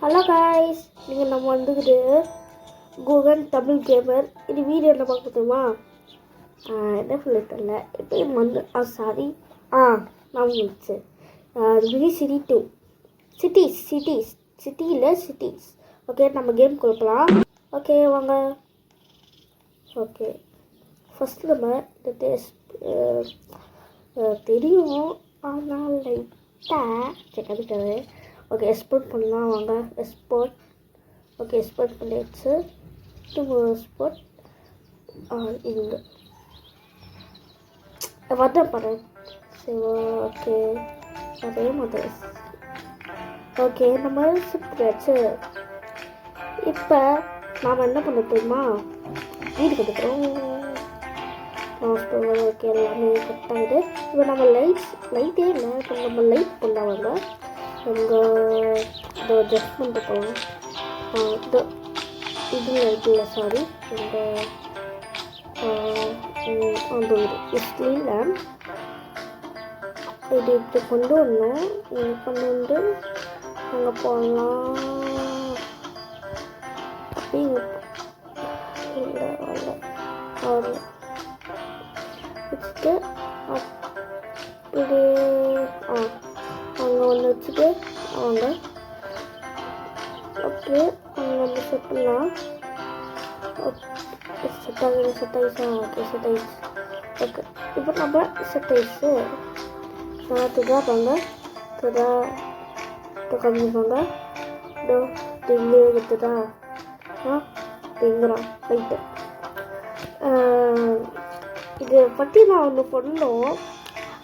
Hello guys, நீங்கள் நம்ம வந்துக்கிட்டு கூகுள் தமிழ் கேமர் இது வீடியோ என்ன பார்க்க தெரியுமா? என்ன சொல்ல தெரியல. இப்போ வந்து சாரி நான் வந்துச்சு மினி சிட்டி 2 சிட்டிஸ். ஓகே, நம்ம கேம் கொடுக்கலாம். ஓகே வாங்க. ஓகே, ஃபஸ்ட்டு நம்ம இந்த தெரியும் ஆனால் லைட்டாக செக் ஓகே, எக்ஸ்போர்ட் பண்ணலாம். வாங்க எக்ஸ்போர்ட். ஓகே, எக்ஸ்போர்ட் பண்ணிடுச்சு. எக்ஸ்போர்ட் இங்கே வரேன். சரி, ஓகே அதே மாதிரி. ஓகே, நம்ம சுற்றியாச்சு. இப்போ நாம் என்ன பண்ண தெரியுமா? வீடு கட்டுக்கிறோம். ஓகே, எல்லாமே கட் ஆகுது. இப்போ நம்ம லைட்டே இல்லை. இப்போ நம்ம லைட் பண்ணாங்க இந்த அட்ஜஸ்ட்மெண்ட் போகலாம். இது லைட் இல்லை, சாரி. அந்த ஸ்டீல் லேம்ப் இது இப்படி கொண்டு வரணும். கொண்டு வந்து அங்கே போடலாம். அப்படிங்க வச்சுட்டு அப்படியே அங்கே ஒன்று வச்சுட்டு அவங்க அப்படியே அங்கே வந்து செட் பண்ணலாம். செட் ஆகிடுச்சு. ஓகே, இப்போ நம்ம செட் ஆகிடுச்சு. துதாப்பாங்க கம்மிப்பாங்க. இங்கே எடுத்துட்டா திங்குறான் ரைட்டு. இதை பற்றி நான் ஒன்று பண்ணோம்.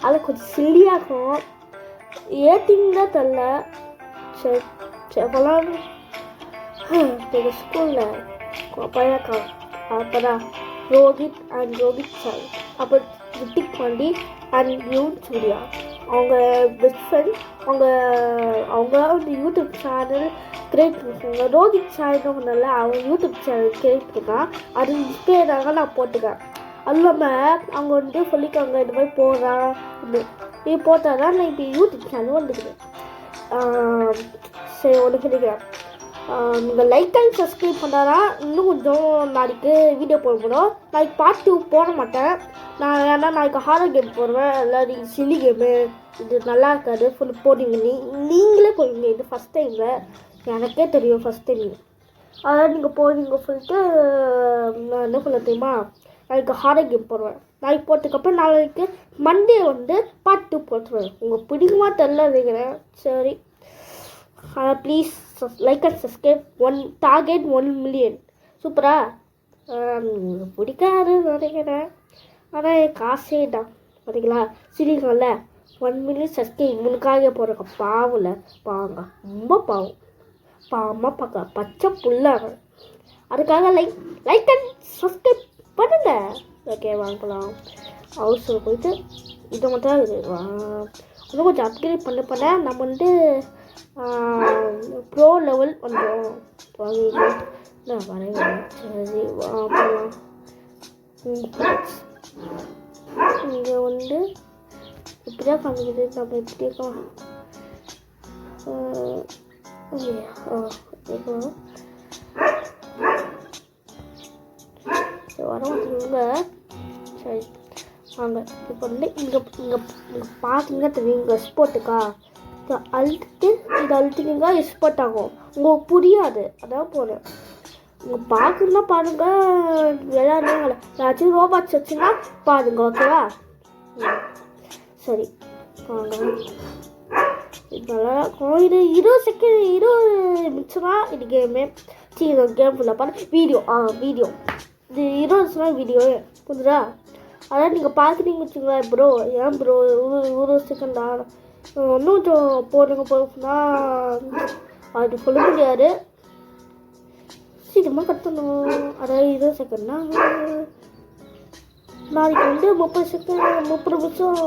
அது கொஞ்சம் சில்லியாகும். ஏட்டிங் தான் தெரில. அப்போலாம் எங்கள் ஸ்கூலில் பையக்கா அப்போதான் ரோஹித் சாய், அப்போ ரித்திக் பாண்டி அண்ட் யூன் சூர்யா அவங்க பெஸ்ட் ஃப்ரெண்ட். அவங்க வந்து யூடியூப் சேனல் கிரியேட் பண்ணிருக்காங்க. ரோஹித் சாய்னவங்கனால அவங்க யூடியூப் சேனல் கிரியேட் பண்ணால் அது இன்ஸ்பயராக நான் போட்டுக்கேன். அது இல்லாமல் அவங்க வந்து சொல்லிக்காங்க இந்த மாதிரி போடுறான் இது போட்டால் தான் நான் இப்போ யூடியூப் சேனல் வந்துக்குது. சரி, ஒன்று சொல்லிக்கிறேன். நீங்கள் லைக் அண்ட் சப்ஸ்கிரைப் பண்ணாதான் இன்னும் கொஞ்சம் நாளைக்கு வீடியோ போடணும். நாளைக்கு பார்ட் 2 போட மாட்டேன் நான். ஏன்னா நாளைக்கு ஹாரர் கேம் போடுவேன். எல்லாரும் சில்லி கேமு இது நல்லா இருக்காது ஃபுல் போடுங்க. நீங்களே போடுவீங்க. இது ஃபஸ்ட் டைமில் எனக்கே தெரியும். ஃபஸ்ட் டைம் அதான் நீங்கள் போடுவீங்க சொல்லிட்டு நான் என்ன சொல்ல தெரியுமா? நாளைக்கு ஹாரர் கேம் போடுவேன். நாளைக்கு போட்டதுக்கப்புறம் நாளைக்கு மண்டே வந்து பார்ட் 2 போட்டுருவேன். உங்களுக்கு பிடிக்குமா தெரில நினைக்கிறேன். சரி, please like and subscribe. Target 1 million. சூப்பரா? பிடிக்காதுன்னு நினைக்கிறேன். ஆனால் என் காசே தான் பார்த்தீங்களா? சிரிக்கல 1 மில்லியன் சப்ஸ்கிரைப் முன்னுக்காக போடுறக்க பாவம்ல. பாவங்க, ரொம்ப பாவமாக பார்க்க பச்சை புல்லாங்க. அதுக்காக லைக் அண்ட் சப்ஸ்கிரைப் பண்ணுங்க. ஓகே, வாங்கலாம். ஹவுஸில் போயிட்டு இதை மட்டும் தான் இருக்குது. இன்னும் கொஞ்சம் அப்கிரேட் பண்ண நம்ம வந்து ப்ரோ லெவல் பண்ணுறோம். வரேன். சரி, வாங்கலாம். இங்கே வந்து இப்படிதான் காமிக்குது. நம்ம இப்படி வரமாட்டேங்க. சரி வாங்க. இப்போ வந்து இங்கே பார்த்தீங்கன்னா தெரியும். இங்கே ஸ்போர்ட்டுக்கா இதை அழுத்தினீங்க எக்ஸ்போர்ட் ஆகும். உங்களுக்கு புரியாது, அதான் போகிறேன். நீங்கள் பார்க்கணுன்னா பாருங்கள். விளையாடுங்க. ஏதாச்சும் ரோபாட்ஸ் வச்சுன்னா பாருங்க. ஓகேவா? சரி வாங்க. இது நல்லா இருக்கும். இது 20 நிமிஷம் தான் இது கேமு. சரி, கேம் ஃபுல்லாக பாரு. வீடியோ இது 20 நிமிஷம் வீடியோ புரியுதா? அதான் நீங்கள் பார்த்துட்டீங்க வச்சுங்களேன். ப்ரோ ஏன் ப்ரோ 20 செகண்டா? இன்னும் கொஞ்சம் போடுங்க அது சொல்ல முடியாது. சீக்கிரமாக கட்டணும். அதாவது 20 செகண்ட்னா நாளைக்கு வந்து 30 நிமிஷம்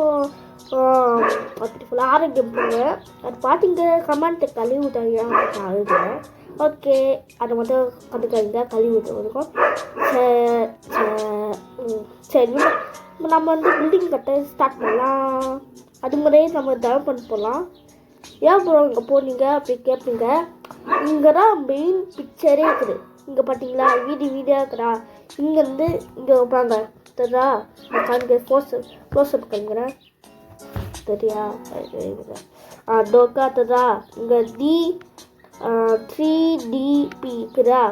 அப்படி ஃபுல்லாக ஆரோக்கியம் போங்க. அது பார்த்தீங்க கமெண்ட் கழுவி விட்டாங்க அழுதுறேன். ஓகே, அதை மட்டும் கற்றுக்காதீங்க. கழுவி விட்டுருக்கோம். சரி, நம்ம வந்து பில்டிங் கட்ட ஸ்டார்ட் பண்ணலாம். அது முறையே நம்ம டெவலப் பண்ண போகலாம். ஏன் ப்ரோ இங்கே போனீங்க அப்படி கேட்பீங்க. இங்கே தான் மெயின் பிக்சரே இருக்குது. இங்கே பார்த்தீங்களா வீடியோ இருக்குதா, இங்கேருந்து இங்கே வைப்பாங்க தெரியா. காமிக்க க்ளோஸ்அப் காமிக்கிறேன் தெரியா. டோக்கா தெரியா. இங்கே D3DP இருக்குதா.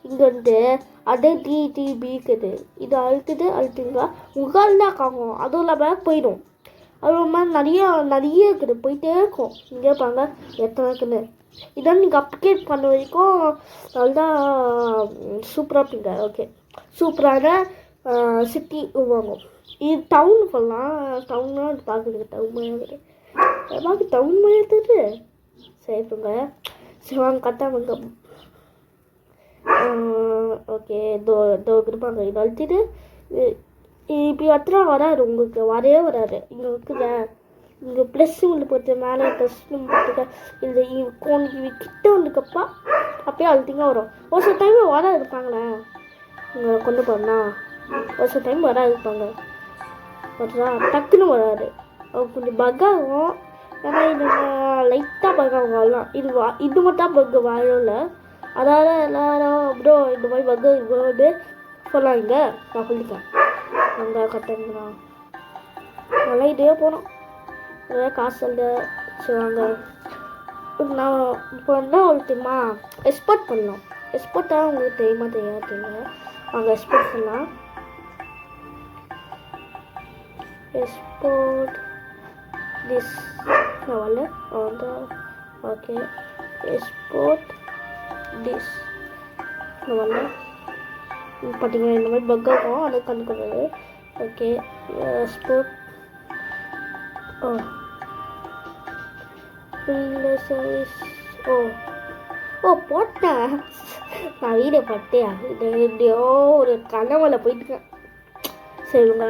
இங்கே வந்து அதே டிடிபி இருக்குது. இது அழுத்துங்க உங்கள் தான் காங்கும். அதுவும் இல்லாமல் போயிடும். அது மாதிரி நிறைய இருக்குது, போயிட்டே இருக்கும். இங்கே இருப்பாங்க எத்தனை இருக்குன்னு. இதான் நீங்கள் அப்டேட் பண்ண வரைக்கும் நல்லா சூப்பராக இருப்பீங்க. ஓகே, சூப்பரான சிட்டி வாங்கும். இது டவுன் சொல்லலாம். டவுன்னா பார்க்குறதுக்கு டவுன் மாதிரி பாக்கி டவுன் மாதிரி இருக்குது. சரிங்க, சரி வாங்க கட்டாங்க. ஓகே, இருப்பாங்க. இது அழுத்திட்டு இப்படி எத்தனை வராரு உங்களுக்கு வரவே வராரு. இங்கே இருக்குங்க, இங்கே ப்ளஸ் ஒன்று போட்டு மேலே ப்ளஸ் போட்டுக்க. இந்த கிட்ட வந்துக்கப்பா அப்படியே அழுத்திங்க வரும். ஒரு சில டைம் வர இருப்பாங்களே இங்கே கொண்டு போனால், ஒரு சில டைம் வர இருப்பாங்க வருதா டக்குன்னு வராது. கொஞ்சம் பக் ஆகும். ஏன்னா இது லைட்டாக பக் ஆகும். அதெல்லாம் இது மட்டும் பக் வரல. அதாவது எல்லாரும் ப்ரோ இந்த மாதிரி பக் வந்து சொல்லாங்க. நான் சொல்லிட்டேன் அங்கே கட்டுங்களா நல்லா இதே போனோம். நிறையா காசு இல்லை சொல்லுவாங்க. நான் இப்போ வந்து உங்களுக்கு தெரியுமா எக்ஸ்போர்ட் பண்ணலாம். எக்ஸ்போர்ட்டாக உங்களுக்கு தெரியுமா தெரியாது. அங்கே எக்ஸ்போர்ட் பண்ணலாம். எக்ஸ்போர்ட் திஸ் வரல வந்து. ஓகே, எக்ஸ்போர்ட் திஸ் வரல. பார்த்தீங்கன்னா இந்த மாதிரி பக் ஆகும். அதை கண்டுக்கிறது. Okay, export service. போட்டேன் நான் வீடியோ பட்டியா. இது எப்படியோ ஒரு கனவுல போயிட்டுருக்கேன். சரிங்க,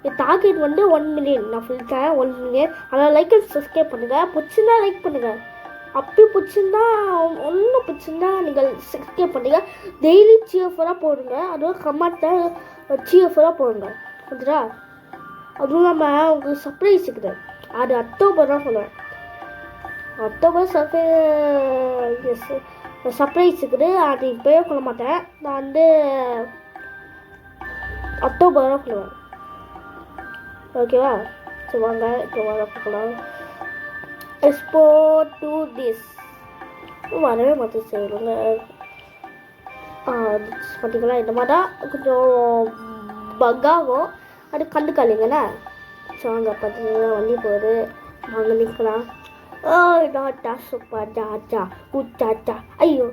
என் டார்கெட் வந்து 1 மில்லியன். நான் சொல்லிட்டேன் 1 மில்லியன். அதனால் லைக் அண்ட் சப்ஸ்கிரைப் பண்ணுங்கள். பிடிச்சிருந்தா லைக் பண்ணுங்கள். அப்படி பிடிச்சிருந்தா ஒன்றும் பிடிச்சிருந்தா நீங்கள் சப்ஸ்கிரைப் பண்ணுங்கள். டெய்லி சிஎஃபராக போடுங்க. அதுவும் கமெண்ட்டை சிஎஃபராக போடுங்க புரியுதா. அதுவும் இல்லாமல் உங்களுக்கு சர்ப்ரைஸ் இருக்குது. அது அக்டோபர் தான் சொல்லுவேன். அக்டோபர் சர்ப்ரைஸ் இருக்குது. அது இப்போயே சொல்ல மாட்டேன். நான் வந்து அக்டோபர் தான் சொல்லுவேன். ஓகேவா. சரி வாங்க இப்போ வர பார்க்கலாம். எக்ஸ்போர்ட் டு திஸ் வரவே மாட்டேன். செய்வாங்க பார்த்தீங்களா. இந்த மாதிரி தான் கொஞ்சம் பக் ஆகும். அது கண்டுக்காதீங்கண்ணா. ஸோ அங்கே பார்த்தீங்கன்னா வண்டி போகுது. வாங்க நிற்கலாம். டாட்டா சூப்பர் டாட்டா உச்சாட்டா. ஐயோ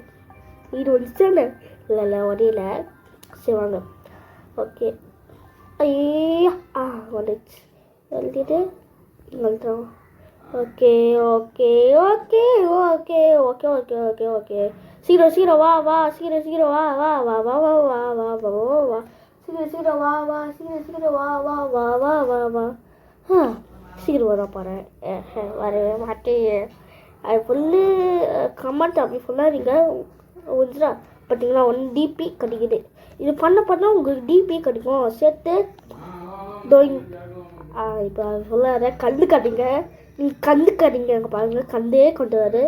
இது வந்துச்சானே இல்லை வண்டியில். சரி வாங்க. ஓகே, ஐயா வந்துச்சு. எழுதிட்டு வந்துடும். Okay okay okay okay okay okay okay okay. Zero வா வா. சீரோ வா வா வா வா வா வா வா வா வா வா. சீரோ வா வா. சீரோ வா வா வா வா வா வா. சீரோ வர போகிறேன். வரவே மாட்டேன். அது ஃபுல்லு கமெண்ட் அப்படி ஃபுல்லாக நீங்கள் வந்துடா. பார்த்தீங்களா 1 டிபி கிடைக்குது. இது பண்ண உங்களுக்கு டிபி கிடைக்கும் சேர்த்து. இப்போ சொல்லாத கண்டுக்காதீங்க. நீங்கள் கண்டுக்காதீங்க. அங்கே பாருங்கள் கண்டே கொண்டு வரு.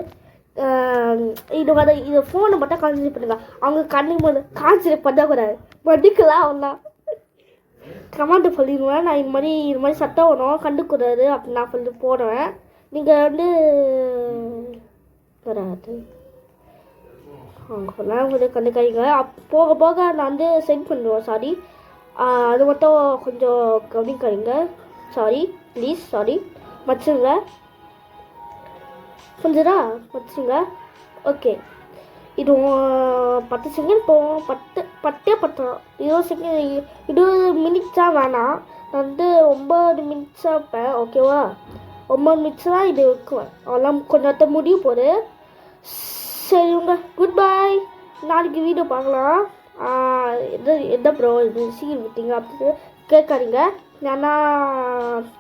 இதை ஃபோனை மட்டும் கான்சன்ட்ரேட் பண்ணுங்க. அவங்க கண்ணுக்கு போது கான்சன்ட்ரேட் பண்ணக்கூடாது. படிக்கலாம் அவனா கமாண்டை சொல்லிடுவேன். நான் இது மாதிரி சத்தம் வரும் கண்டுக்கூடாது அப்படின்னு நான் சொல்லி போடுவேன். நீங்கள் வந்து வராது அவங்க சொன்னால் உங்களுக்கு கண்டுக்காதீங்க. போக போக நான் வந்து சென்ட் பண்ணுவேன். சாரி, அது மட்டும் கொஞ்சம் கவனிக்காதீங்க. Sorry please. சாரி வச்சுருங்க. புரிஞ்சுதா? வச்சுருங்க. ஓகே, இது 10 செகண்ட் போவோம். 10 20 செகண்ட் 20 மினிட்ஸாக வேணாம். நான் வந்து 9 மினிட்ஸாக இருப்பேன். ஓகேவா? 9 மினிட்ஸ் தான் இது வைக்குவேன். அதெல்லாம் கொஞ்சம் முடிவு போகுது. சரிங்க, குட் பாய். நாளைக்கு வீடியோ பார்க்கலாம். எந்த ப்ரோ இது சீக்கிரம் விட்டீங்க அப்படின்னு கேட்காதீங்க. ஏன்னா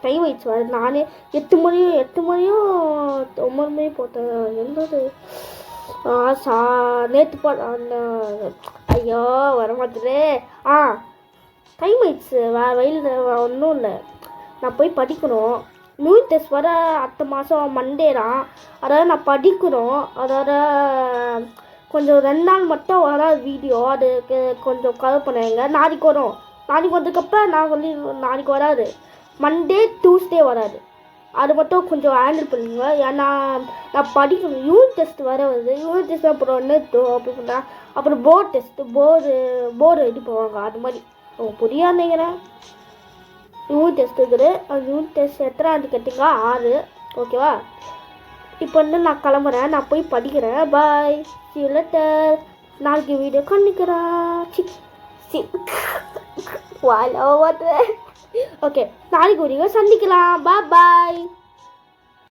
டைம் ஆயிடுச்சு. வர நானே 8 மணியும் 9 மணி போட்டேன். என்னது நேற்று போட்ட. ஐயோ வரமாட்டேது. டைம் ஆயிடுச்சு. வேறு வயலில் ஒன்றும் இல்லை. நான் போய் படிக்கணும். யூனிட் டெஸ்ட் வர அடுத்த மாதம் மண்டே தான். அதாவது நான் படிக்கிறோம். அதாவது கொஞ்சம் 2 நாள் மட்டும் வர வீடியோ, அதுக்கு கொஞ்சம் கவர் பண்ணுங்க. நாளைக்கு வரும். நாளைக்கு வந்ததுக்கப்புறம் நான் சொல்லி நாளைக்கு வராது, மண்டே டியூஸ்டே வராது. அது மட்டும் கொஞ்சம் ஹேண்டில் பண்ணுங்க. ஏன்னா நான் படிக்கணும். யூனிட் டெஸ்ட் வர வருது. யூனிட் டெஸ்ட் அப்புறம் அப்படின்னா அப்புறம் போர்டு டெஸ்ட்டு, போர்டு எழுதி போவாங்க. அது மாதிரி புரியாதுங்கிறேன். யூனிட் டெஸ்ட் இருக்குது. அந்த யூனிட் டெஸ்ட் எத்தனாவது கேட்டிங்க? 6. ஓகேவா? இப்போ நான் கிளம்புறேன். நான் போய் படிக்கிறேன். பாய், see you later. நாளைக்கு வீடியோ காண்பிக்கிறேன். வாயில ஓகே, நாளைக்கு வீடியோ சந்திக்கலாம். பாய்.